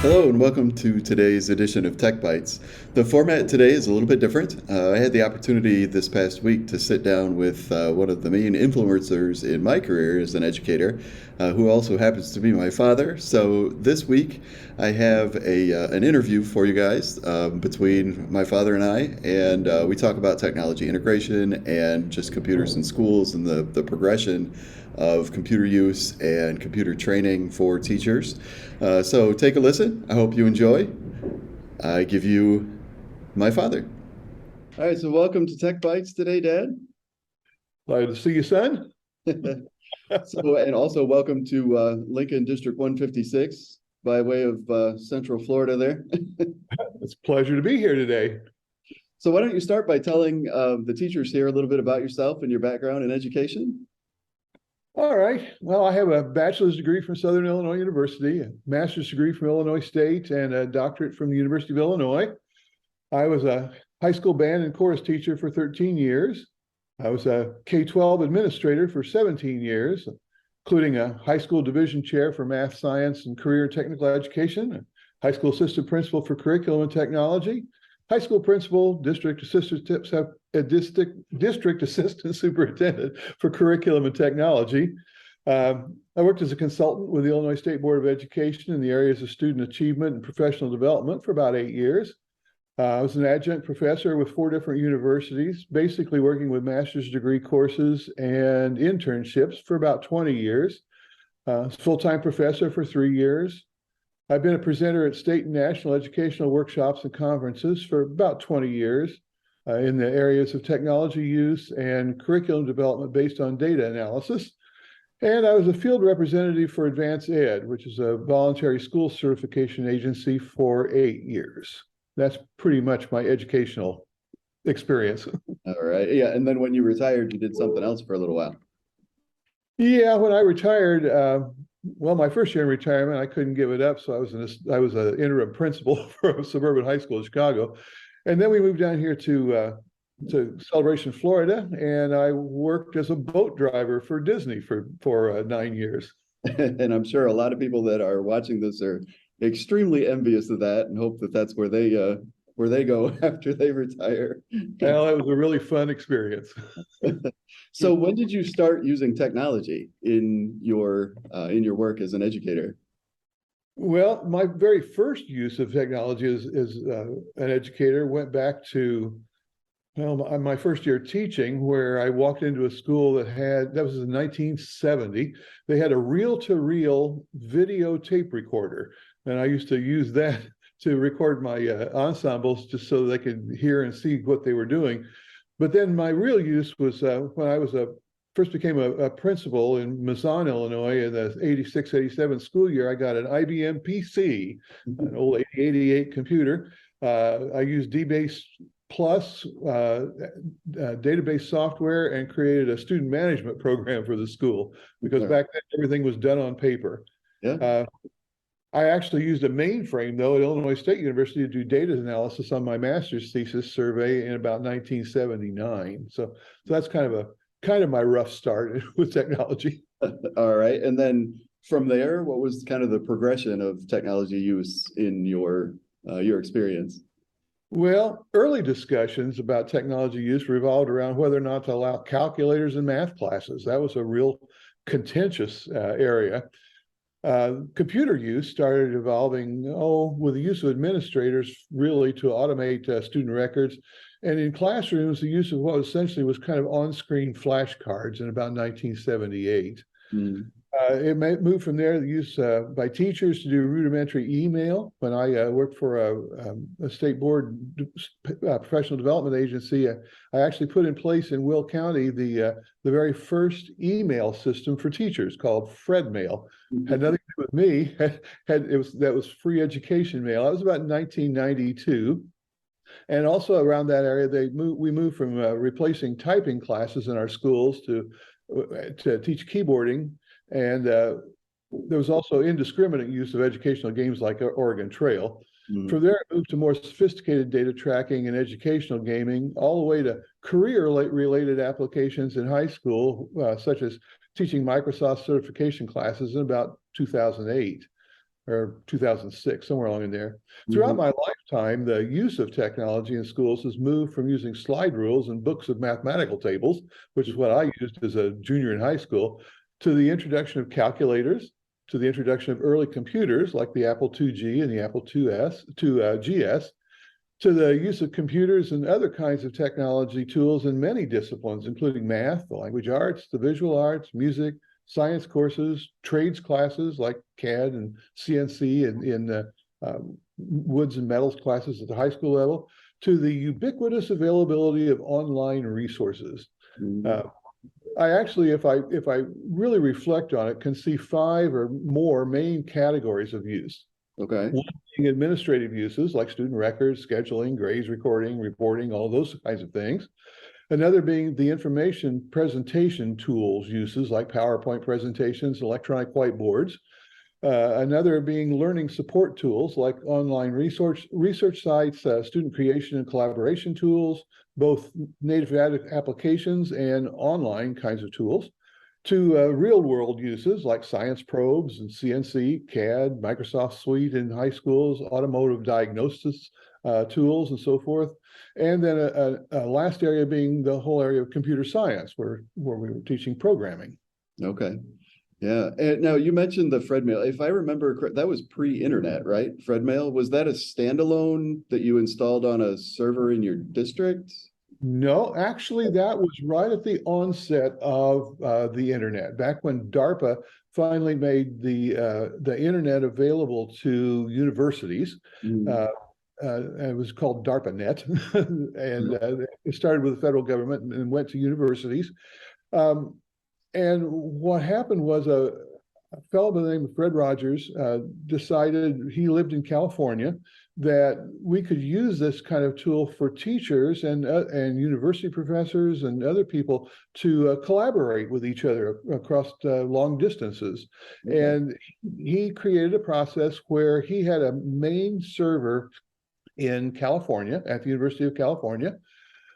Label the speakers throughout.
Speaker 1: Hello and welcome to today's edition of Tech Bites. The format today is a little bit different. I had the opportunity this past week to sit down with one of the main influencers in my career as an educator, who also happens to be my father. So this week I have an interview for you guys between my father and we talk about technology integration and just computers in schools and the progression of computer use and computer training for teachers. So take a listen. I hope you enjoy. I give you my father. All right, so welcome to Tech Bites today, Dad.
Speaker 2: Glad to see you, son.
Speaker 1: And also welcome to Lincoln District 156 by way of Central Florida there.
Speaker 2: It's a pleasure to be here today.
Speaker 1: So why don't you start by telling the teachers here a little bit about yourself and your background in education?
Speaker 2: All right. Well, I have a bachelor's degree from Southern Illinois University, a master's degree from Illinois State, and a doctorate from the University of Illinois. I was a high school band and chorus teacher for 13 years. I was a K-12 administrator for 17 years, including a high school division chair for math, science, and career and technical education, a high school assistant principal for curriculum and technology, high school principal, district assistant superintendent for curriculum and technology. I worked as a consultant with the Illinois State Board of Education in the areas of student achievement and professional development for about 8 years. I was an adjunct professor with 4 different universities, basically working with master's degree courses and internships for about 20 years. Full-time professor for 3 years. I've been a presenter at state and national educational workshops and conferences for about 20 years in the areas of technology use and curriculum development based on data analysis. And I was a field representative for Advanced Ed, which is a voluntary school certification agency for 8 years. That's pretty much my educational experience.
Speaker 1: All right. Yeah. And then when you retired, you did something else for a little while.
Speaker 2: Yeah, when I retired, well, my first year in retirement, I couldn't give it up. So I was an interim principal for a suburban high school in Chicago. And then we moved down here to Celebration, Florida, and I worked as a boat driver for Disney for 9 years.
Speaker 1: And I'm sure a lot of people that are watching this are extremely envious of that and hope that that's where they go after they retire.
Speaker 2: Well, it was a really fun experience.
Speaker 1: So when did you start using technology in your work as an educator?
Speaker 2: Well, my very first use of technology as an educator went back to, well, my first year teaching, where I walked into a school that was in 1970. They had a reel-to-reel video tape recorder, and I used to use that to record my ensembles just so they could hear and see what they were doing. But then my real use was when I first became a principal in Mazan, Illinois in the 86-87 school year. I got an IBM PC, an old 8088 computer. I used DBase Plus database software and created a student management program for the school, because back then everything was done on paper.
Speaker 1: Yeah.
Speaker 2: I actually used a mainframe, though, at Illinois State University to do data analysis on my master's thesis survey in about 1979. So that's kind of my rough start with technology.
Speaker 1: All right. And then from there, what was kind of the progression of technology use in your experience?
Speaker 2: Well, early discussions about technology use revolved around whether or not to allow calculators in math classes. That was a real contentious area. Computer use started evolving, with the use of administrators really to automate student records. And in classrooms, the use of what essentially was kind of on-screen flashcards in about 1978. It moved from there, the use by teachers to do rudimentary email. When I worked for a state board professional development agency, I actually put in place in Will County the very first email system for teachers called FredMail. Had nothing to do with me. That was free education mail. That was about 1992. And also around that area, we moved from replacing typing classes in our schools to teach keyboarding. And there was also indiscriminate use of educational games like Oregon Trail. From there, it moved to more sophisticated data tracking and educational gaming, all the way to career-related applications in high school, such as teaching Microsoft certification classes in about 2008. or 2006, somewhere along in there. Throughout
Speaker 1: Hmm.
Speaker 2: my lifetime, the use of technology in schools has moved from using slide rules and books of mathematical tables, which is what I used as a junior in high school, to the introduction of calculators, to the introduction of early computers like the Apple IIG and the Apple GS, to the use of computers and other kinds of technology tools in many disciplines, including math, the language arts, the visual arts, music, science courses, trades classes like CAD and CNC and in woods and metals classes at the high school level, to the ubiquitous availability of online resources.
Speaker 1: Hmm.
Speaker 2: Uh, I actually, if I really reflect on it, can see five or more main categories of use.
Speaker 1: Okay.
Speaker 2: One being administrative uses like student records, scheduling, grades recording, reporting, all those kinds of things. Another being the information presentation tools uses like PowerPoint presentations, electronic whiteboards. Another being learning support tools like online research sites, student creation and collaboration tools, both native applications and online kinds of tools, to real world uses like science probes and CNC, CAD, Microsoft Suite in high schools, automotive diagnosis tools, and so forth. And then a last area being the whole area of computer science, where we were teaching programming.
Speaker 1: Okay. Yeah. And now you mentioned the Fred Mail. If I remember correct, that was pre-internet, right? Fred Mail. Was that a standalone that you installed on a server in your district?
Speaker 2: No, actually, that was right at the onset of the internet, back when DARPA finally made the internet available to universities.
Speaker 1: Mm.
Speaker 2: Uh, it was called DARPANet, and it started with the federal government and went to universities. Um, and what happened was a fellow by the name of Fred Rogers decided, he lived in California, that we could use this kind of tool for teachers and university professors and other people to collaborate with each other across long distances.
Speaker 1: Okay.
Speaker 2: And he created a process where he had a main server in California at the University of California.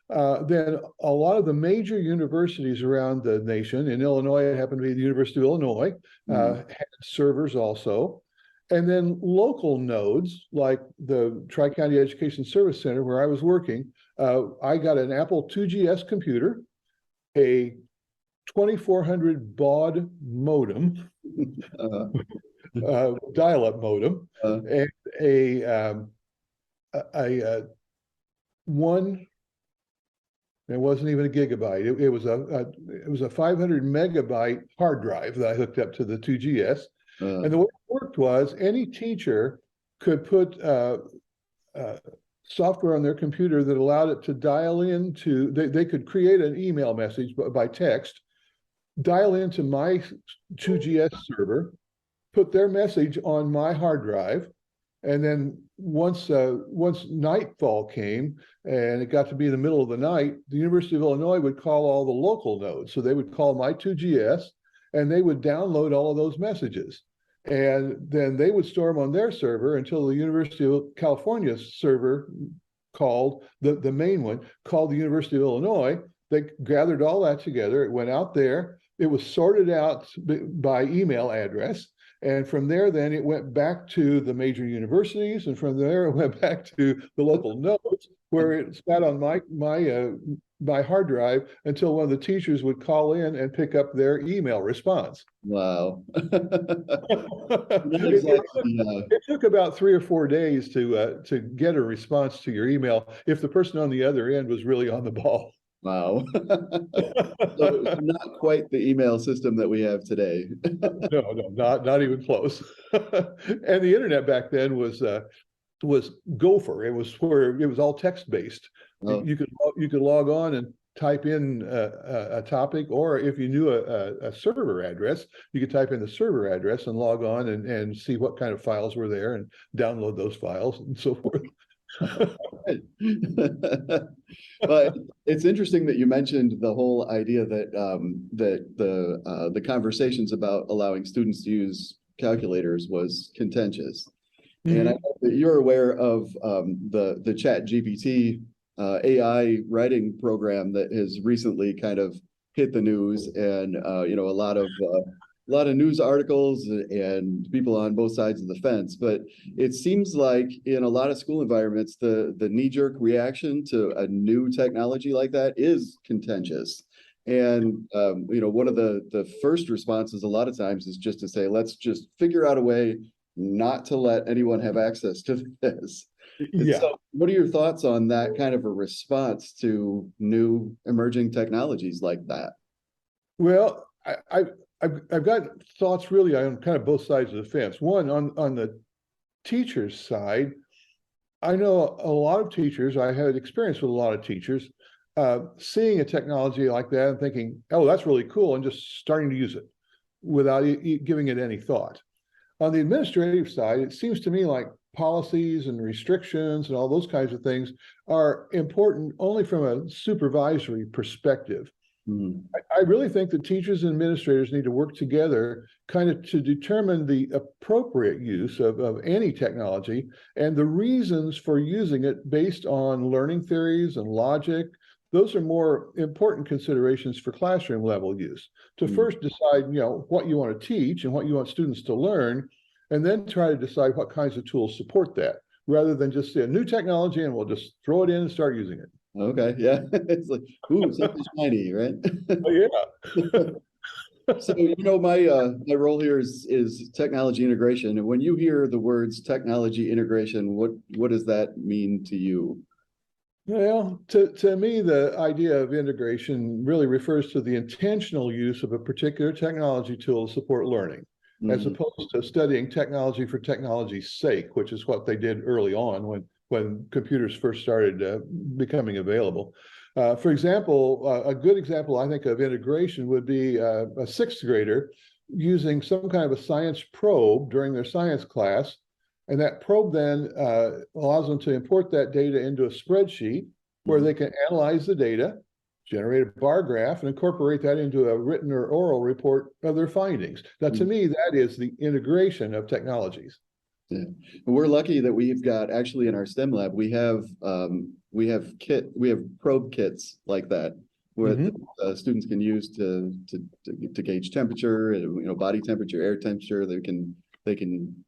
Speaker 2: Then a lot of the major universities around the nation, in Illinois, it happened to be the University of Illinois,
Speaker 1: Mm.
Speaker 2: had servers also. And then local nodes, like the Tri-County Education Service Center, where I was working, I got an Apple IIGS computer, a 2400 baud modem,
Speaker 1: Uh,
Speaker 2: dial-up modem,
Speaker 1: uh,
Speaker 2: and a one. It wasn't even a gigabyte. It was a 500 megabyte hard drive that I hooked up to the 2GS.
Speaker 1: uh,
Speaker 2: And the way it worked was any teacher could put uh, software on their computer that allowed it to dial into, they could create an email message by text, dial into my 2GS server, put their message on my hard drive, and then once nightfall came and it got to be the middle of the night, the University of Illinois would call all the local nodes. So they would call my 2GS and they would download all of those messages. And then they would store them on their server until the University of California's server called, the main one, called the University of Illinois. They gathered all that together. It went out there. It was sorted out by email address. And from there, then it went back to the major universities, and from there it went back to the local nodes, where it sat on my hard drive until one of the teachers would call in and pick up their email response.
Speaker 1: wow. Not
Speaker 2: it,
Speaker 1: exactly.
Speaker 2: it took about 3 or 4 days to get a response to your email if the person on the other end was really on the ball.
Speaker 1: Wow. So not quite the email system that we have today.
Speaker 2: No, not even close. And the internet back then was Gopher. It was where it was all text based.
Speaker 1: Oh,
Speaker 2: You could log on and type in a topic, or if you knew a server address, you could type in the server address and log on and see what kind of files were there and download those files and so forth.
Speaker 1: but it's interesting that you mentioned the whole idea that that the conversations about allowing students to use calculators was contentious. And I
Speaker 2: Mhm.
Speaker 1: know that you're aware of the Chat GPT AI writing program that has recently kind of hit the news, and you know, a lot of lot of news articles and people on both sides of the fence, but it seems like in a lot of school environments, the knee-jerk reaction to a new technology like that is contentious. And one of the first responses a lot of times is just to say, let's just figure out a way not to let anyone have access to this. And
Speaker 2: Yeah.
Speaker 1: so, what are your thoughts on that kind of a response to new emerging technologies like that?
Speaker 2: Well, I've got thoughts really on kind of both sides of the fence. One, on the teacher's side, I know a lot of teachers, I had experience with a lot of teachers, seeing a technology like that and thinking, oh, that's really cool, and just starting to use it without giving it any thought. On the administrative side, it seems to me like policies and restrictions and all those kinds of things are important only from a supervisory perspective.
Speaker 1: Mhm.
Speaker 2: I really think that teachers and administrators need to work together kind of to determine the appropriate use of any technology and the reasons for using it based on learning theories and logic. Those are more important considerations for classroom level use. To
Speaker 1: Mhm.
Speaker 2: first decide, what you want to teach and what you want students to learn, and then try to decide what kinds of tools support that, rather than just say a new technology and we'll just throw it in and start using it.
Speaker 1: Okay, yeah. It's like, ooh, something shiny, right?
Speaker 2: Oh, yeah.
Speaker 1: So, my role here is technology integration. And when you hear the words technology integration, what does that mean to you?
Speaker 2: Well, to me, the idea of integration really refers to the intentional use of a particular technology tool to support learning, as
Speaker 1: Mhm.
Speaker 2: opposed to studying technology for technology's sake, which is what they did early on when computers first started becoming available. For example, a good example I think of integration would be a sixth grader using some kind of a science probe during their science class, and that probe then allows them to import that data into a spreadsheet where
Speaker 1: Mhm.
Speaker 2: they can analyze the data, generate a bar graph, and incorporate that into a written or oral report of their findings. Now, to
Speaker 1: Mhm.
Speaker 2: me, that is the integration of technologies.
Speaker 1: Yeah. And we're lucky that we've got actually in our STEM lab, we have probe kits like that where the
Speaker 2: Mhm.
Speaker 1: students can use to gauge temperature, body temperature, air temperature. They can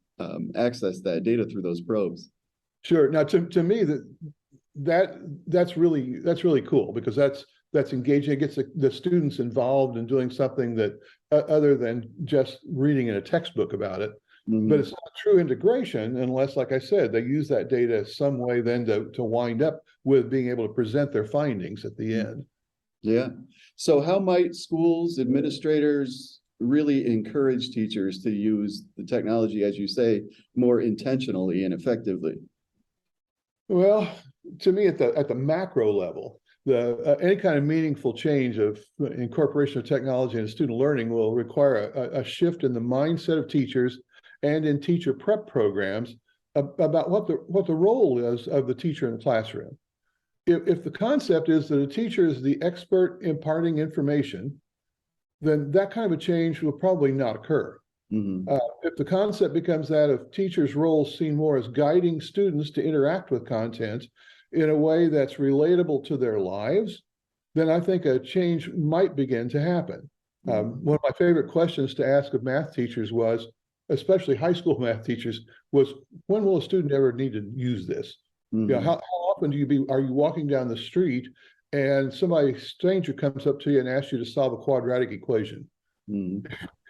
Speaker 1: access that data through those probes.
Speaker 2: Sure. Now, to me, that's really cool because that's engaging. It gets the students involved in doing something that other than just reading in a textbook about it. But
Speaker 1: Mhm.
Speaker 2: it's not true integration unless, like I said, they use that data some way then to wind up with being able to present their findings at the end.
Speaker 1: Yeah. So how might schools, administrators really encourage teachers to use the technology, as you say, more intentionally and effectively?
Speaker 2: Well, to me, at the macro level, the any kind of meaningful change of incorporation of technology into student learning will require a shift in the mindset of teachers and in teacher prep programs about what the role is of the teacher in the classroom. If the concept is that a teacher is the expert imparting information, then that kind of a change will probably not occur.
Speaker 1: Mhm.
Speaker 2: If the concept becomes that of teachers' roles seen more as guiding students to interact with content in a way that's relatable to their lives, then I think a change might begin to happen.
Speaker 1: Mhm.
Speaker 2: One of my favorite questions to ask of math teachers was, especially high school math teachers, was when will a student ever need to use this?
Speaker 1: Mhm.
Speaker 2: How often are you walking down the street and somebody stranger comes up to you and asks you to solve a quadratic equation?
Speaker 1: Mhm.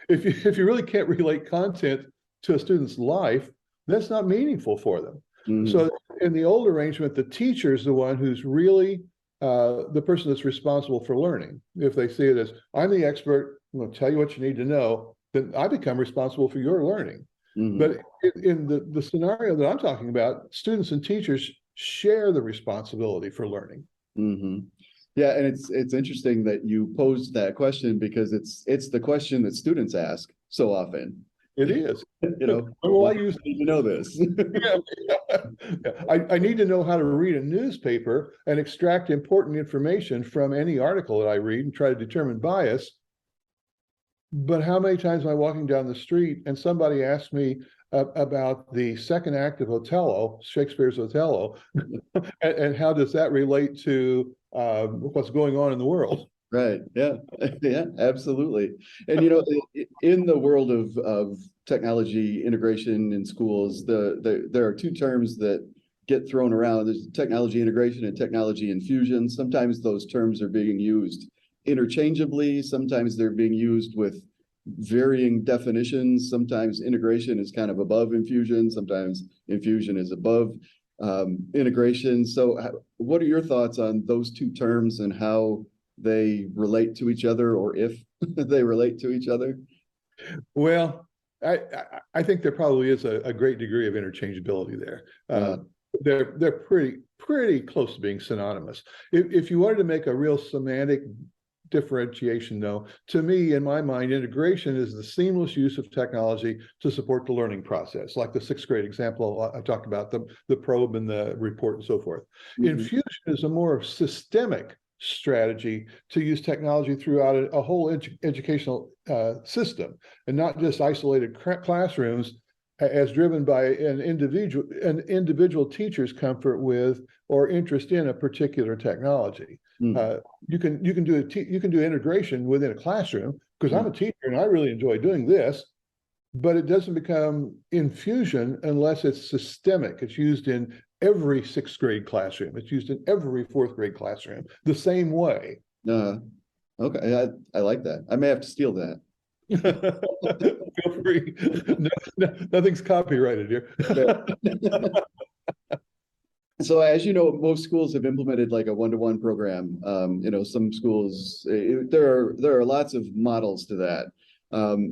Speaker 2: If you really can't relate content to a student's life, that's not meaningful for them.
Speaker 1: Mhm.
Speaker 2: So in the old arrangement, the teacher is the one who's really the person that's responsible for learning. If they see it as I'm the expert, I'm going to tell you what you need to know, then I become responsible for your learning.
Speaker 1: Mhm.
Speaker 2: But in the scenario that I'm talking about, students and teachers share the responsibility for learning.
Speaker 1: Mhm. Yeah, and it's interesting that you posed that question because it's the question that students ask so often.
Speaker 2: It is. When will
Speaker 1: Why
Speaker 2: I
Speaker 1: do
Speaker 2: use
Speaker 1: I need to know this?
Speaker 2: Yeah. I need to know how to read a newspaper and extract important information from any article that I read and try to determine bias. But how many times am I walking down the street and somebody asks me about the second act of Othello, Shakespeare's Othello, and how does that relate to what's going on in the world?
Speaker 1: Right. Yeah. Yeah, absolutely. And in the world of technology integration in schools, there are two terms that get thrown around. There's technology integration and technology infusion. Sometimes those terms are being used interchangeably. Sometimes they're being used with varying definitions. Sometimes integration is kind of above infusion. Sometimes infusion is above integration. So, what are your thoughts on those two terms and how they relate to each other, or if they relate to each other?
Speaker 2: Well, I think there probably is a great degree of interchangeability there.
Speaker 1: Uh,
Speaker 2: They're pretty close to being synonymous. If you wanted to make a real semantic differentiation, though, to me, in my mind, integration is the seamless use of technology to support the learning process, like the sixth grade example I talked about, the probe and the report and so forth.
Speaker 1: mhm,
Speaker 2: Infusion is a more systemic strategy to use technology throughout a whole educational system, and not just isolated classrooms as driven by an individual teacher's comfort with or interest in a particular technology.
Speaker 1: mm,
Speaker 2: You can do integration within a classroom, because I'm
Speaker 1: mm.
Speaker 2: a teacher and I really enjoy doing this, but it doesn't become infusion unless it's systemic. It's used in every sixth grade classroom. It's used in every fourth grade classroom the same way.
Speaker 1: Uh, okay, I like that. I may have to steal that.
Speaker 2: Feel free. Nothing's copyrighted here.
Speaker 1: So, as you know, most schools have implemented like a one-to-one program. Some schools, there are lots of models to that,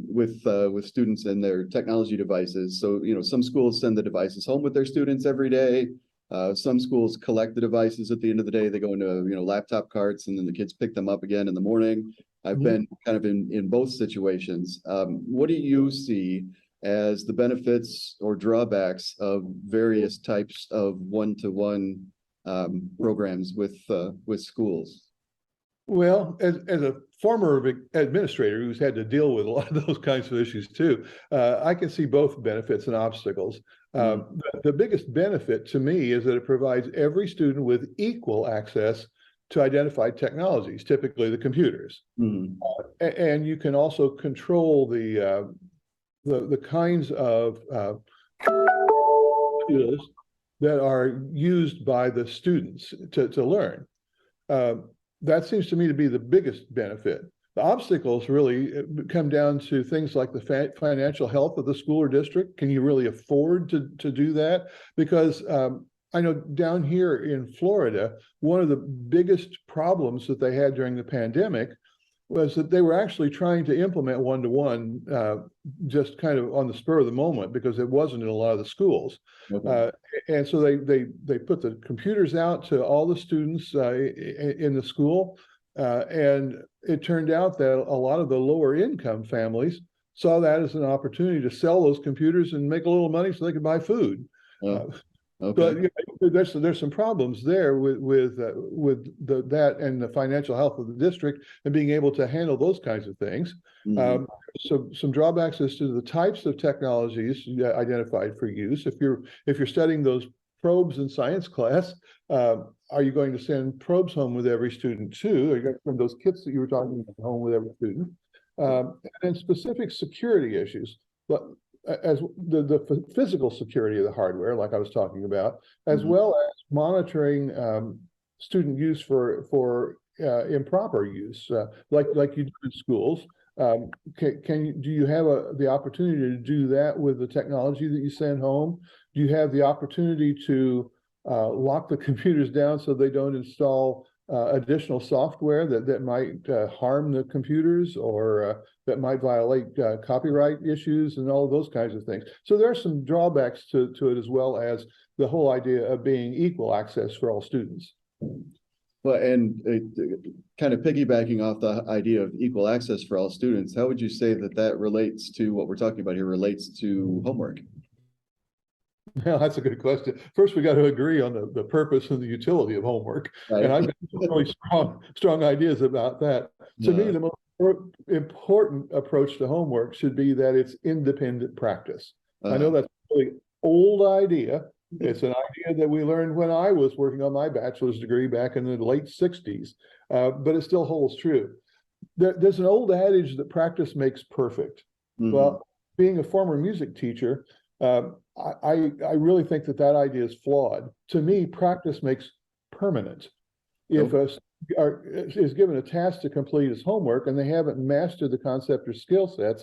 Speaker 1: with students and their technology devices. So, some schools send the devices home with their students every day. Some schools collect the devices at the end of the day. They go into, laptop carts, and then the kids pick them up again in the morning. I've been kind of in both situations. What do you see as the benefits or drawbacks of various types of one-to-one programs with schools?
Speaker 2: Well, as a former administrator who's had to deal with a lot of those kinds of issues too, I can see both benefits and obstacles.
Speaker 1: Mm,
Speaker 2: The biggest benefit to me is that it provides every student with equal access to identified technologies, typically the computers.
Speaker 1: mm,
Speaker 2: And you can also control the kinds of tools that are used by the students to learn. Uh, that seems to me to be the biggest benefit. The obstacles really come down to things like the financial health of the school or district. Can you really afford to do that? Because I know down here in Florida, one of the biggest problems that they had during the pandemic was that they were actually trying to implement one-to-one just kind of on the spur of the moment, because it wasn't in a lot of the schools.
Speaker 1: okay.
Speaker 2: Uh, and so they put the computers out to all the students in the school. And it turned out that a lot of the lower income families saw that as an opportunity to sell those computers and make a little money so they could buy food.
Speaker 1: Oh,
Speaker 2: Uh,
Speaker 1: okay.
Speaker 2: but there's some problems there with that and the financial health of the district and being able to handle those kinds of things.
Speaker 1: Mhm.
Speaker 2: Um, so some drawbacks as to the types of technologies identified for use. If you're studying those probes in science class, are you going to send probes home with every student too? Are you going to send those kits that you were talking about home with every student? And specific security issues. But as the physical security of the hardware, like I was talking about, as
Speaker 1: Mhm.
Speaker 2: well as monitoring student use for improper use, like you do in schools. Do you have the opportunity to do that with the technology that you send home? Do you have the opportunity to lock the computers down so they don't install additional software that might harm the computers, or that might violate copyright issues and all of those kinds of things? So there are some drawbacks to it, as well as the whole idea of being equal access for all students.
Speaker 1: Well, and kind of piggybacking off the idea of equal access for all students, how would you say that relates to what we're talking about here, relates to homework?
Speaker 2: Well, that's a good question. First, we got to agree on the purpose and the utility of homework. And
Speaker 1: Right.
Speaker 2: I've got really strong ideas about that. To me, the most important approach to homework should be that it's independent practice. I know
Speaker 1: Uh,
Speaker 2: that's a really old idea, It's an idea that we learned when I was working on my bachelor's degree back in the late 60s, but it still holds true. There's an old adage that practice makes perfect.
Speaker 1: Hmm.
Speaker 2: Well, being a former music teacher, I really think that that idea is flawed. To me, practice makes permanent. If
Speaker 1: Oh,
Speaker 2: a is given a task to complete as homework and they haven't mastered the concept or skill sets,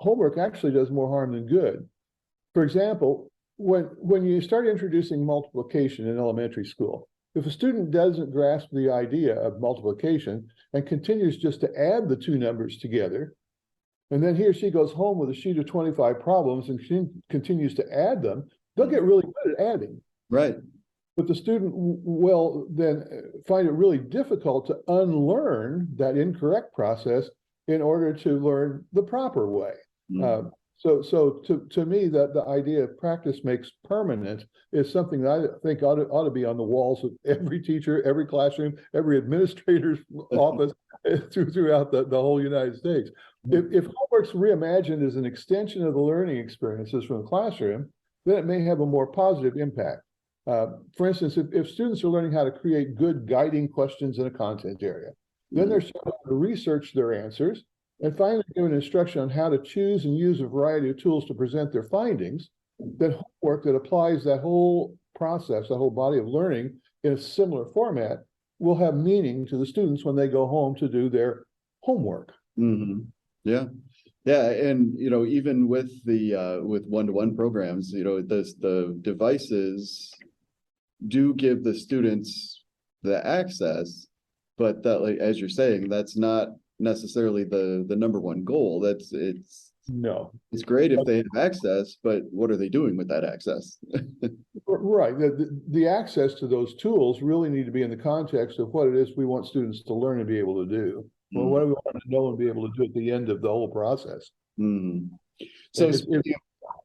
Speaker 2: homework actually does more harm than good. For example, when you start introducing multiplication in elementary school, if a student doesn't grasp the idea of multiplication and continues just to add the two numbers together, and then he or she goes home with a sheet of 25 problems and continues to add them, they'll get really good at adding.
Speaker 1: right.
Speaker 2: But the student will then find it really difficult to unlearn that incorrect process in order to learn the proper way. Uh,
Speaker 1: Mm.
Speaker 2: so to me, that the idea of practice makes permanent is something that I think ought to be on the walls of every teacher, every classroom, every administrator's office throughout the whole United States. If homework's reimagined as an extension of the learning experiences from the classroom, then it may have a more positive impact. For instance, if students are learning how to create good guiding questions in a content area, then they're supposed to research their answers and finally given instruction on how to choose and use a variety of tools to present their findings, then homework that applies that whole process, that whole body of learning in a similar format will have meaning to the students when they go home to do their homework.
Speaker 1: Hmm. Yeah. Yeah, and even with one-to-one programs, the devices do give the students the access, but that, like as you're saying, that's not necessarily the number one goal.
Speaker 2: No,
Speaker 1: It's great if they have access, but what are they doing with that access?
Speaker 2: right. The access to those tools really need to be in the context of what it is we want students to learn and be able to do. Well, what do we want them to know and be able to do at the end of the whole process?
Speaker 1: Mm-hmm. So
Speaker 2: Is, is,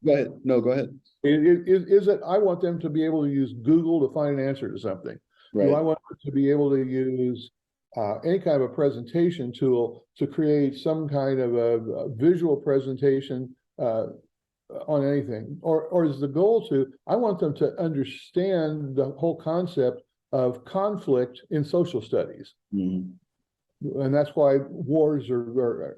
Speaker 1: go ahead. No, go ahead.
Speaker 2: is it I want them to be able to use Google to find an answer to something? Do I
Speaker 1: Right.
Speaker 2: want them to be able to use any kind of a presentation tool to create some kind of a visual presentation on anything? Or is the goal I want them to understand the whole concept of conflict in social studies.
Speaker 1: Mm-hmm.
Speaker 2: And that's why wars are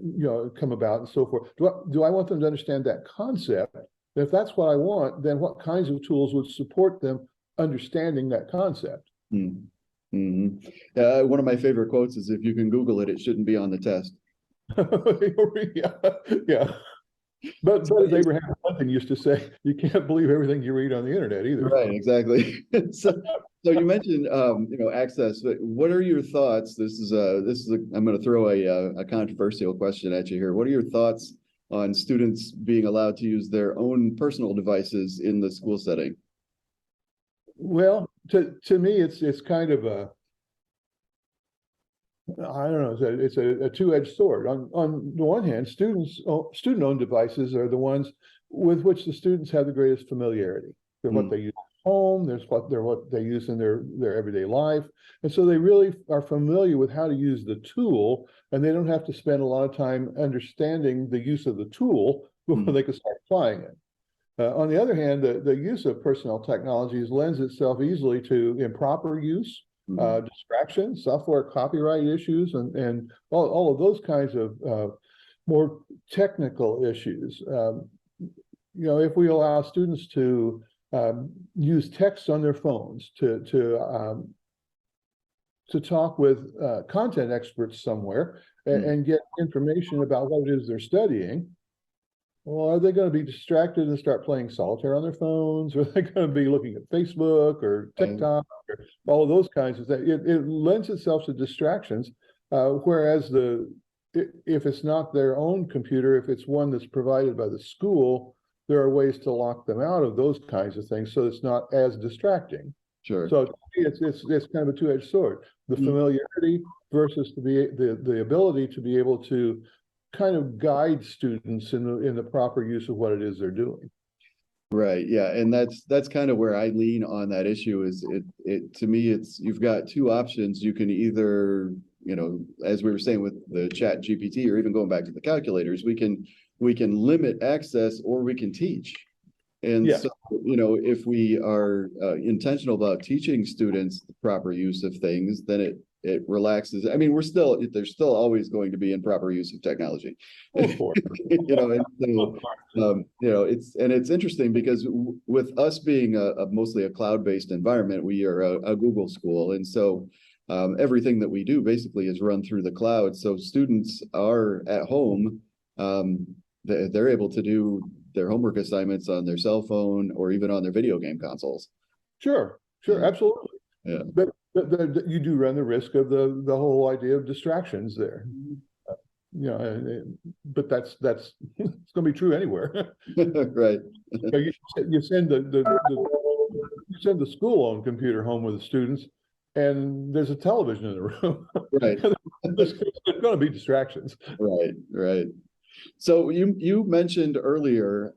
Speaker 2: come about and so forth. Do I want them to understand that concept? And if that's what I want, then what kinds of tools would support them understanding that concept?
Speaker 1: Mm-hmm. One of my favorite quotes is, "If you can Google it, it shouldn't be on the test."
Speaker 2: Yeah, yeah. But as Abraham Lincoln used to say, you can't believe everything you read on the internet either.
Speaker 1: Right, exactly. So you mentioned access. But what are your thoughts? I'm going to throw a controversial question at you here. What are your thoughts on students being allowed to use their own personal devices in the school setting?
Speaker 2: Well, to me, it's kind of a I don't know. It's a two-edged sword. On the one hand, student-owned devices are the ones with which the students have the greatest familiarity. They're what
Speaker 1: Mm.
Speaker 2: they use at home. What they use in their everyday life, and so they really are familiar with how to use the tool, and they don't have to spend a lot of time understanding the use of the tool before
Speaker 1: Mm.
Speaker 2: they can start applying it. On the other hand, the use of personnel technologies lends itself easily to improper use,
Speaker 1: Mm.
Speaker 2: distraction, software copyright issues, and all of those kinds of more technical issues. If we allow students to use text on their phones to talk with content experts somewhere
Speaker 1: Mm.
Speaker 2: and get information about what it is they're studying, well, are they going to be distracted and start playing solitaire on their phones? Or are they going to be looking at Facebook or
Speaker 1: Right.
Speaker 2: TikTok or all of those kinds of things? It lends itself to distractions, whereas if it's not their own computer, if it's one that's provided by the school, there are ways to lock them out of those kinds of things so it's not as distracting.
Speaker 1: Sure.
Speaker 2: So to me, it's kind of a two-edged sword: the
Speaker 1: Mm.
Speaker 2: familiarity versus the ability to be able to kind of guide students in the proper use of what it is they're doing.
Speaker 1: Right. Yeah. And that's kind of where I lean on that issue is it to me, it's you've got two options. You can either, as we were saying with the chat GPT or even going back to the calculators, we can limit access or we can teach. And
Speaker 2: Yeah,
Speaker 1: so, if we are intentional about teaching students the proper use of things, then it relaxes. I mean, there's still always going to be improper use of technology,
Speaker 2: of course.
Speaker 1: and so, it's interesting because with us being a mostly a cloud-based environment, we are a Google school, and so everything that we do basically is run through the cloud. So students are at home. They're able to do their homework assignments on their cell phone or even on their video game consoles.
Speaker 2: Sure, sure,
Speaker 1: Yeah.
Speaker 2: absolutely.
Speaker 1: Yeah.
Speaker 2: But you do run the risk of the whole idea of distractions there. But that's it's going to be true anywhere.
Speaker 1: Right.
Speaker 2: You, you send you send the school-owned computer home with the students, and there's a television in the room.
Speaker 1: Right.
Speaker 2: There's going to be distractions.
Speaker 1: Right. Right. So you mentioned earlier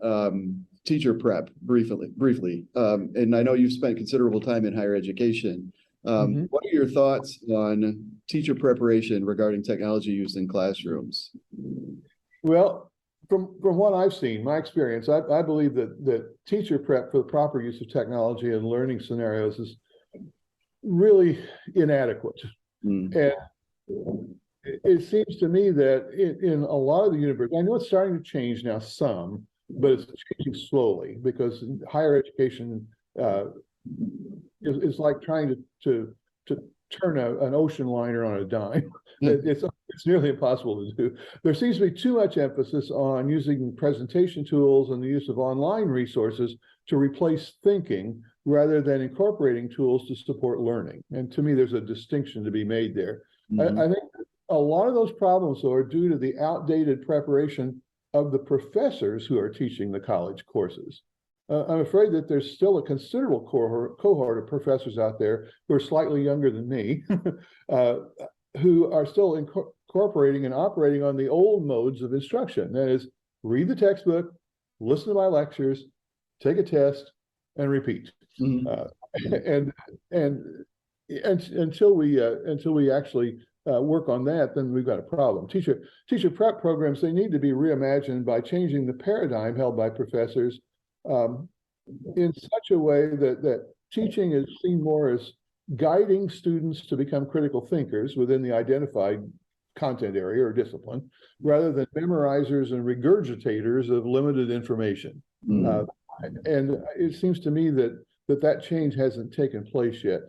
Speaker 1: teacher prep briefly, and I know you've spent considerable time in higher education.
Speaker 2: Mhm.
Speaker 1: What are your thoughts on teacher preparation regarding technology use in classrooms?
Speaker 2: Well, from what I've seen, my experience, I believe that teacher prep for the proper use of technology and learning scenarios is really inadequate.
Speaker 1: Mm.
Speaker 2: And it seems to me that in a lot of the universities, I know it's starting to change now some, but it's changing slowly because higher education is like trying to turn an ocean liner on a dime. It's nearly impossible to do. There seems to be too much emphasis on using presentation tools and the use of online resources to replace thinking rather than incorporating tools to support learning. And to me, there's a distinction to be made there.
Speaker 1: Mhm.
Speaker 2: I think a lot of those problems, though, are due to the outdated preparation of the professors who are teaching the college courses. I'm afraid that there's still a considerable cohort of professors out there who are slightly younger than me, uh, who are still incorporating and operating on the old modes of instruction. That is, read the textbook, listen to my lectures, take a test, and repeat.
Speaker 1: Mhm.
Speaker 2: Uh, and until we actually work on that, then we've got a problem. Teacher prep programs, they need to be reimagined by changing the paradigm held by professors um, in such a way that teaching is seen more as guiding students to become critical thinkers within the identified content area or discipline, rather than memorizers and regurgitators of limited information.
Speaker 1: Mhm.
Speaker 2: And it seems to me that change hasn't taken place yet.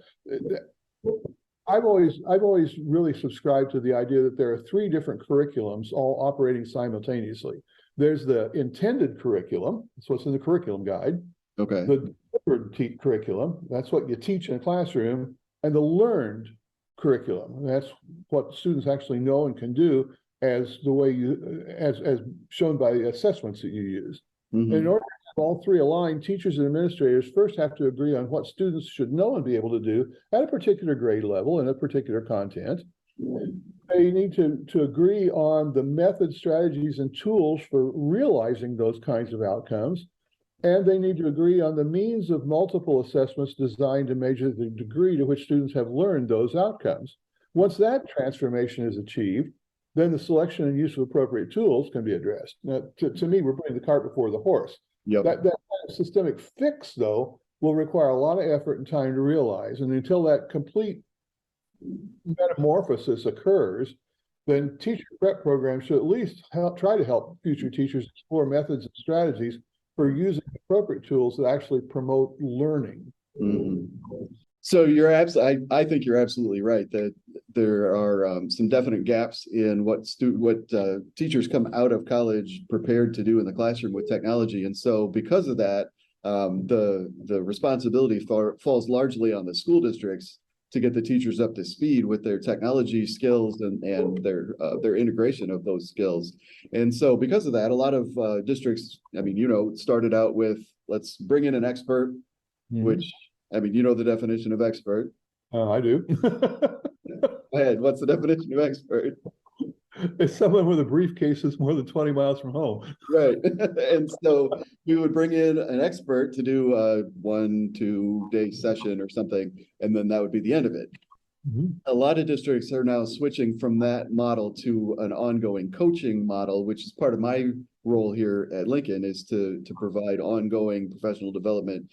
Speaker 2: I've always really subscribed to the idea that there are three different curriculums all operating simultaneously. There's the intended curriculum, that's what's in the curriculum guide,
Speaker 1: Okay.
Speaker 2: the delivered curriculum, that's what you teach in a classroom, and the learned curriculum, that's what students actually know and can do as the way as shown by the assessments that you use. And in
Speaker 1: Mhm.
Speaker 2: order to have all three aligned, teachers and administrators first have to agree on what students should know and be able to do at a particular grade level and a particular content. They need to agree on the method, strategies, and tools for realizing those kinds of outcomes. And they need to agree on the means of multiple assessments designed to measure the degree to which students have learned those outcomes. Once that transformation is achieved, then the selection and use of appropriate tools can be addressed. Now, to me, we're putting the cart before the horse.
Speaker 1: Yep.
Speaker 2: That kind of systemic fix, though, will require a lot of effort and time to realize. And until that complete metamorphosis occurs, then teacher prep programs should at least try to help future teachers explore methods and strategies for using appropriate tools that actually promote learning.
Speaker 1: Mhm. So I think you're absolutely right that there are some definite gaps in what teachers come out of college prepared to do in the classroom with technology, and so because of that, the responsibility falls largely on the school districts to get the teachers up to speed with their technology skills and their integration of those skills. And so because of that, a lot of districts, I mean, started out with let's bring in an expert, which I mean, the definition of expert.
Speaker 2: I do.
Speaker 1: Go ahead. What's the definition of expert?
Speaker 2: It's someone with a briefcase that's more than 20 miles from home.
Speaker 1: Right. And so we would bring in an expert to do a 1-2 day session or something, and then that would be the end of it.
Speaker 2: Mhm.
Speaker 1: A lot of districts are now switching from that model to an ongoing coaching model, which is part of my role here at Lincoln is to provide ongoing professional development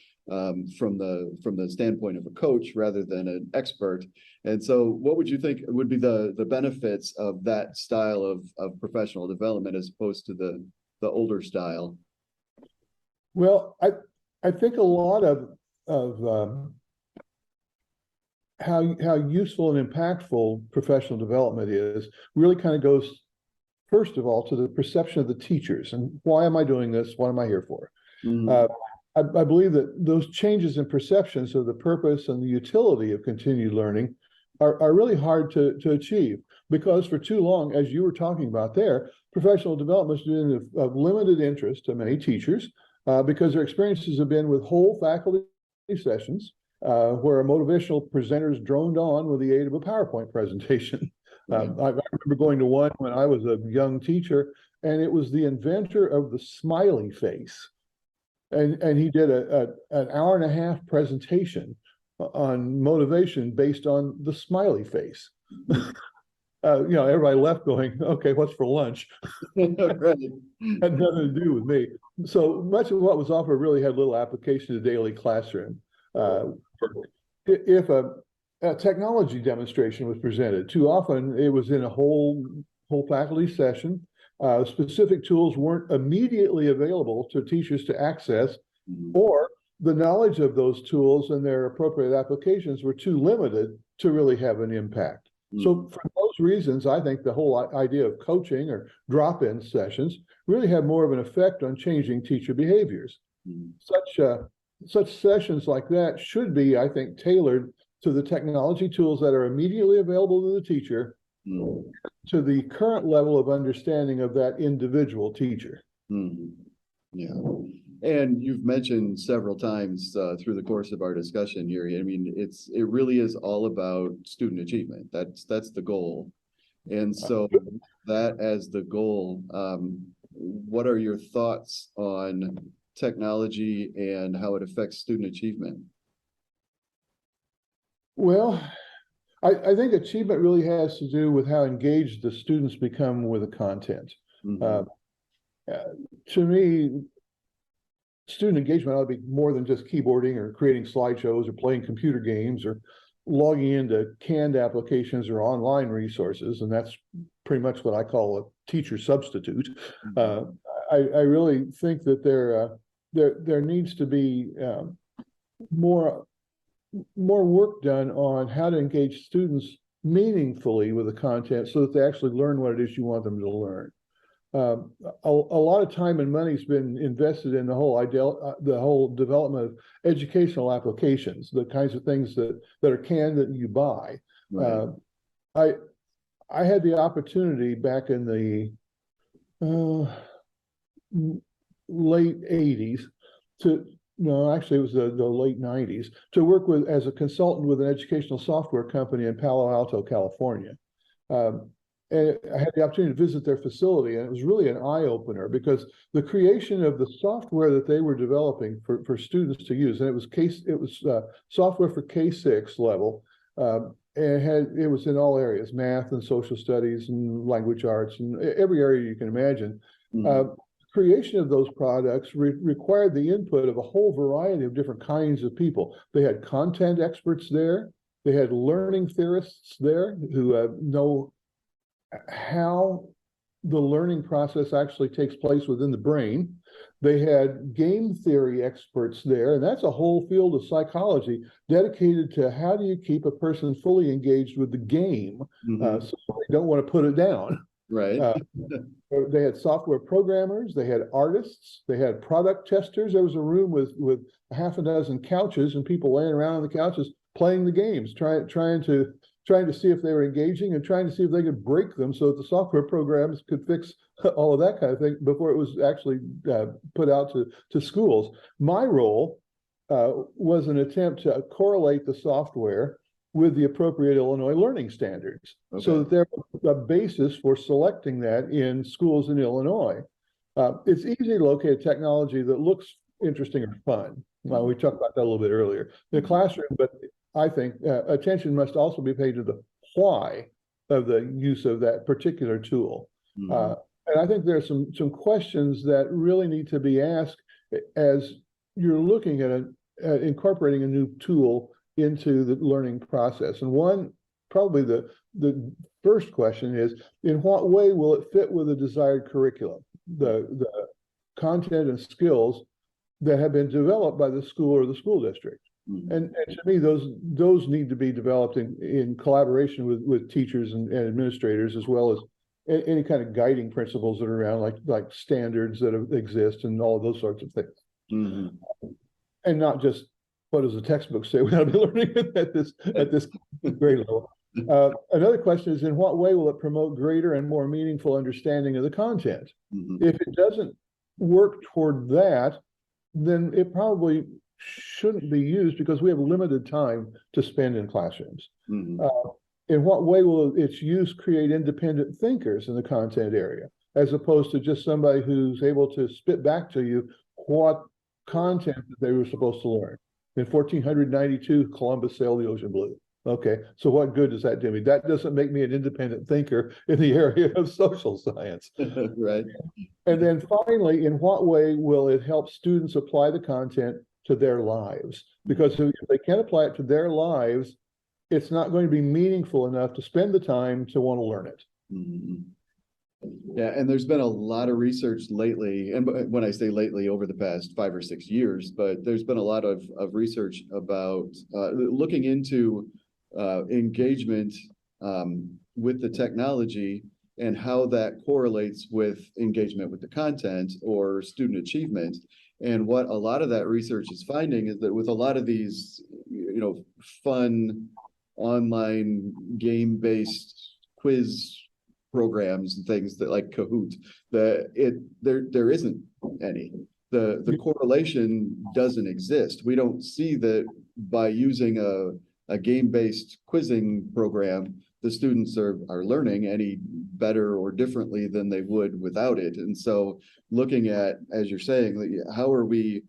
Speaker 1: from the standpoint of a coach rather than an expert. And so, what would you think would be the benefits of that style of professional development as opposed to the older style?
Speaker 2: Well, I think a lot of how useful and impactful professional development is really kind of goes, first of all, to the perception of the teachers and why am I doing this? What am I here for?
Speaker 1: Mm,
Speaker 2: I believe that those changes in perceptions of the purpose and the utility of continued learning are really hard to achieve, because for too long, as you were talking about there, professional development has been of limited interest to many teachers because their experiences have been with whole faculty sessions where motivational presenters droned on with the aid of a PowerPoint presentation.
Speaker 1: right.
Speaker 2: I remember going to one when I was a young teacher, and it was the inventor of the smiley face. And he did an hour and a half presentation on motivation based on the smiley face. Everybody left going, okay, what's for lunch?
Speaker 1: Right.
Speaker 2: Had nothing to do with me. So much of what was offered really had little application to daily classroom. If a technology demonstration was presented, too often it was in a whole faculty session. Specific tools weren't immediately available to teachers to access, or the knowledge of those tools and their appropriate applications were too limited to really have an impact. So for those reasons, I think the whole idea of coaching or drop-in sessions really have more of an effect on changing teacher behaviors. Such sessions like that should be, I think, tailored to the technology tools that are immediately available to the teacher, to the current level of understanding of that individual teacher.
Speaker 1: Yeah. And you've mentioned several times through the course of our discussion, Yuri, I mean, it really is all about student achievement. That's the goal. And so that as the goal, what are your thoughts on technology and how it affects student achievement?
Speaker 2: Well, I think achievement really has to do with how engaged the students become with the content. To me, student engagement ought to be more than just keyboarding or creating slideshows or playing computer games or logging into canned applications or online resources. And that's pretty much what I call a teacher substitute. I really think that there needs to be more work done on how to engage students meaningfully with the content so that they actually learn what it is you want them to learn. A lot of time and money has been invested in the whole development of educational applications, the kinds of things that are canned that you buy. Right. I had the opportunity back in the late 80s actually it was the late 90s, to work as a consultant with an educational software company in Palo Alto, California. And I had the opportunity to visit their facility, and it was really an eye-opener because the creation of the software that they were developing for students to use, and it was software for K-6 level, and it was in all areas, math and social studies and language arts and every area you can imagine. Creation of those products required the input of a whole variety of different kinds of people. They had content experts there. They had learning theorists there who know how the learning process actually takes place within the brain. They had game theory experts there, and that's a whole field of psychology dedicated to how do you keep a person fully engaged with the game so they don't want to put it down.
Speaker 1: Right.
Speaker 2: They had software programmers, they had artists, they had product testers. There was a room with a half a dozen couches and people laying around on the couches playing the games, trying to see if they were engaging and trying to see if they could break them so that the software programs could fix all of that kind of thing before it was actually put out to schools. My role was an attempt to correlate the software with the appropriate Illinois learning standards, so that there was a basis for selecting that in schools in Illinois. It's easy to locate technology that looks interesting or fun. Well, we talked about that a little bit earlier in the classroom, but I think attention must also be paid to the why of the use of that particular tool. And I think there are some questions that really need to be asked as you're looking at incorporating a new tool into the learning process. And one, probably the first question is, in what way will it fit with the desired curriculum, the content and skills that have been developed by the school or the school district?
Speaker 1: Mhm.
Speaker 2: And to me, those need to be developed in collaboration with teachers and administrators, as well as any kind of guiding principles that are around, like standards that exist and all of those sorts of things,
Speaker 1: Mhm.
Speaker 2: and not just what does the textbook say we ought to be learning at this grade level. Another question is, in what way will it promote greater and more meaningful understanding of the content?
Speaker 1: Mhm.
Speaker 2: If it doesn't work toward that, then it probably shouldn't be used, because we have limited time to spend in classrooms.
Speaker 1: Mhm.
Speaker 2: In what way will its use create independent thinkers in the content area, as opposed to just somebody who's able to spit back to you what content that they were supposed to learn? In 1492, Columbus sailed the ocean blue. Okay, so what good does that do me? That doesn't make me an independent thinker in the area of social science.
Speaker 1: Right.
Speaker 2: And then finally, in what way will it help students apply the content to their lives? Because if they can't apply it to their lives, it's not going to be meaningful enough to spend the time to want to learn it.
Speaker 1: Mhm. Yeah, and there's been a lot of research lately, and when I say lately, over the past 5 or 6 years, but there's been a lot of research about looking into engagement with the technology and how that correlates with engagement with the content or student achievement. And what a lot of that research is finding is that with a lot of these, fun online game-based quiz programs and things that like Kahoot, there isn't any. The correlation doesn't exist. We don't see that by using a game-based quizzing program, the students are learning any better or differently than they would without it. And so looking at, as you're saying, how are we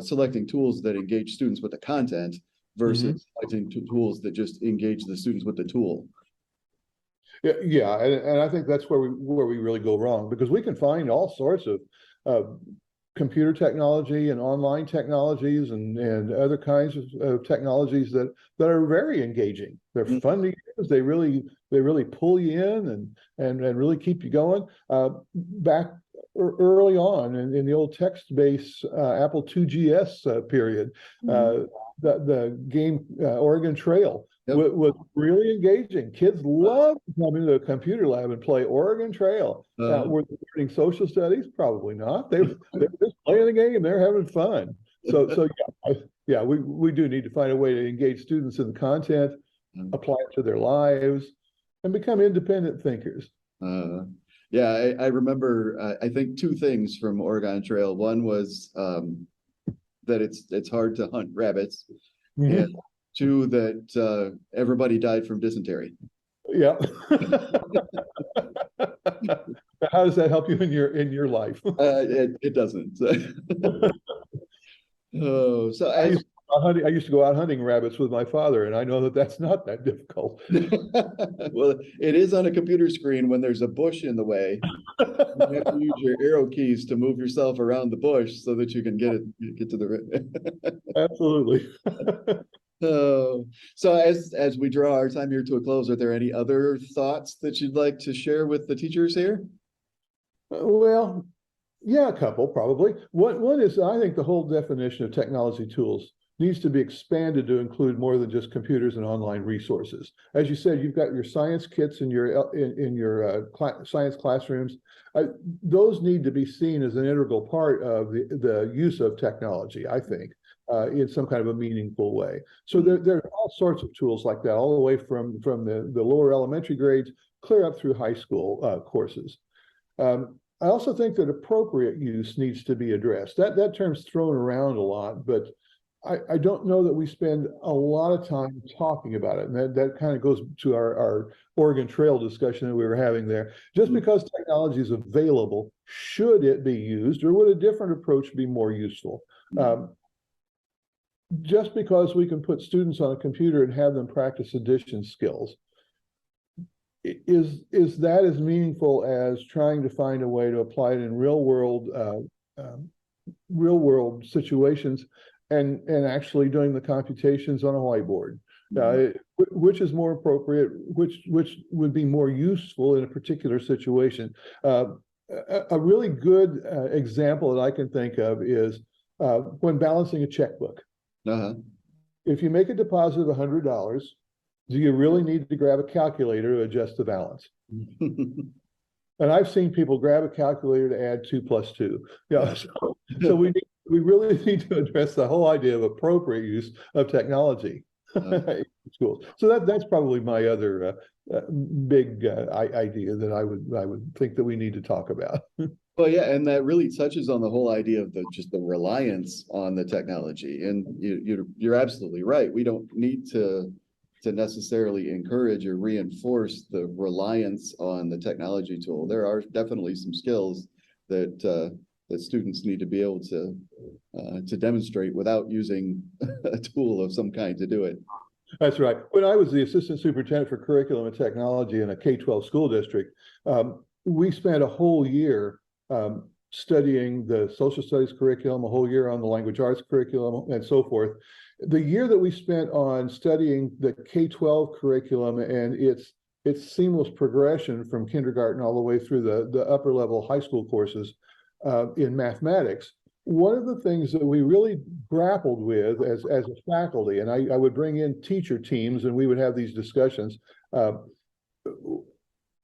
Speaker 1: selecting tools that engage students with the content versus selecting tools that just engage the students with the tool?
Speaker 2: Yeah, and I think that's where we really go wrong, because we can find all sorts of computer technology and online technologies and other kinds of technologies that are very engaging. They're fun to use. They really pull you in and really keep you going. Back early on in the old text-based Apple IIgs period, the game Oregon Trail was really engaging. Kids loved coming to a computer lab and play Oregon Trail. Were they learning social studies? Probably not. They were just playing the game. They're having fun. So yeah, we do need to find a way to engage students in the content, apply it to their lives, and become independent thinkers.
Speaker 1: Yeah, I remember, I think two things from Oregon Trail. One was that it's hard to hunt rabbits, and two, that everybody died from dysentery.
Speaker 2: Yeah. How does that help you in your life?
Speaker 1: It doesn't. Oh, so
Speaker 2: I used to go out hunting rabbits with my father, and I know that that's not that difficult.
Speaker 1: well, it is on a computer screen when there's a bush in the way. You have to use your arrow keys to move yourself around the bush so that you can get to the.
Speaker 2: Absolutely.
Speaker 1: So as we draw our time here to a close, are there any other thoughts that you'd like to share with the teachers here?
Speaker 2: Well, yeah, a couple probably. One is, I think the whole definition of technology tools needs to be expanded to include more than just computers and online resources. As you said, you've got your science kits in your science classrooms. Those need to be seen as an integral part of the use of technology, I think, in some kind of a meaningful way. So there are all sorts of tools like that, all the way from the lower elementary grades clear up through high school courses. I also think that appropriate use needs to be addressed. That term's thrown around a lot, but I don't know that we spend a lot of time talking about it. And that kind of goes to our Oregon Trail discussion that we were having there. Just because technology is available, should it be used, or would a different approach be more useful? Just because we can put students on a computer and have them practice addition skills is that as meaningful as trying to find a way to apply it in real world situations and actually doing the computations on a whiteboard? Which is more appropriate? Which would be more useful in a particular situation? A really good example that I can think of is when balancing a checkbook.
Speaker 1: Uh-huh.
Speaker 2: If you make a deposit of $100, do you really need to grab a calculator to adjust the balance? And I've seen people grab a calculator to add 2 plus 2. Yeah, so we really need to address the whole idea of appropriate use of technology in schools. So that's probably my other big idea that I would think that we need to talk about.
Speaker 1: Well, yeah, and that really touches on the whole idea of the reliance on the technology. And you're absolutely right. We don't need to necessarily encourage or reinforce the reliance on the technology tool. There are definitely some skills that that students need to be able to demonstrate without using a tool of some kind to do it.
Speaker 2: That's right. When I was the assistant superintendent for curriculum and technology in a K-12 school district, we spent a whole year studying the social studies curriculum, a whole year on the language arts curriculum, and so forth. The year that we spent on studying the K-12 curriculum and its seamless progression from kindergarten all the way through the upper level high school courses in mathematics, one of the things that we really grappled with as a faculty, and I would bring in teacher teams and we would have these discussions.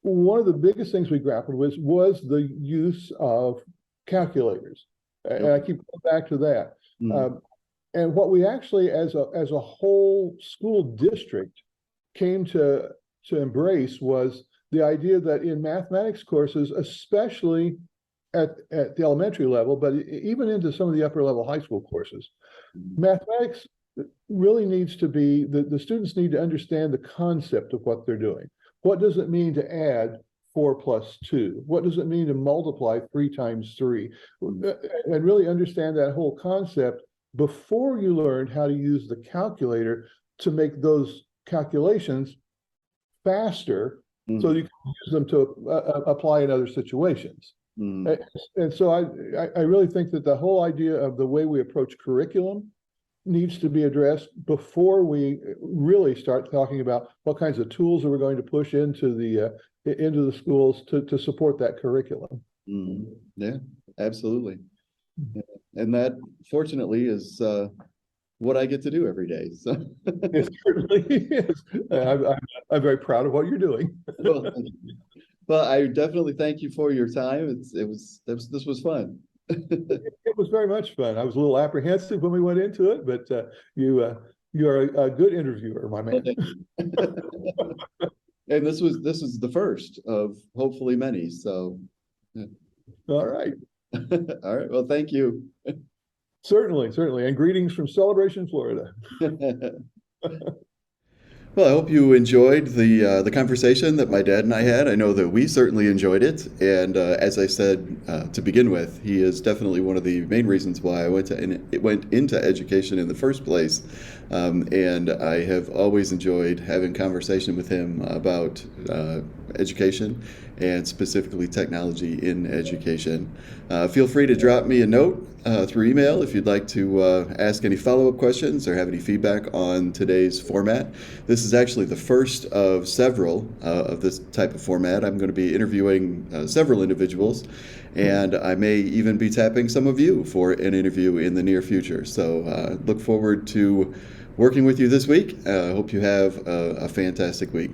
Speaker 2: One of the biggest things we grappled with was the use of calculators. And I keep going back to that. And what we actually, as a whole school district, came to embrace was the idea that in mathematics courses, especially at the elementary level, but even into some of the upper level high school courses, mathematics really needs to be, the students need to understand the concept of what they're doing. What does it mean to add 4 plus 2? What does it mean to multiply 3 times 3? And really understand that whole concept before you learn how to use the calculator to make those calculations faster so you can use them to apply in other situations. And so I really think that the whole idea of the way we approach curriculum needs to be addressed before we really start talking about what kinds of tools are we going to push into the schools to support that curriculum.
Speaker 1: Yeah, absolutely. And that, fortunately, is what I get to do every day. So
Speaker 2: it certainly is. I'm very proud of what you're doing.
Speaker 1: Well, I definitely thank you for your time. This was fun.
Speaker 2: It was very much fun. I was a little apprehensive when we went into it, but you are a good interviewer, my man.
Speaker 1: And this was the first of hopefully many. So, yeah.
Speaker 2: All right.
Speaker 1: All right. Well, thank you.
Speaker 2: Certainly. And greetings from Celebration, Florida.
Speaker 1: Well, I hope you enjoyed the conversation that my dad and I had. I know that we certainly enjoyed it, and as I said to begin with, he is definitely one of the main reasons why I went into education in the first place. And I have always enjoyed having conversation with him about education and specifically technology in education. Feel free to drop me a note through email if you'd like to ask any follow-up questions or have any feedback on today's format. This is actually the first of several of this type of format. I'm going to be interviewing several individuals, and I may even be tapping some of you for an interview in the near future. So look forward to working with you this week. Hope you have a fantastic week.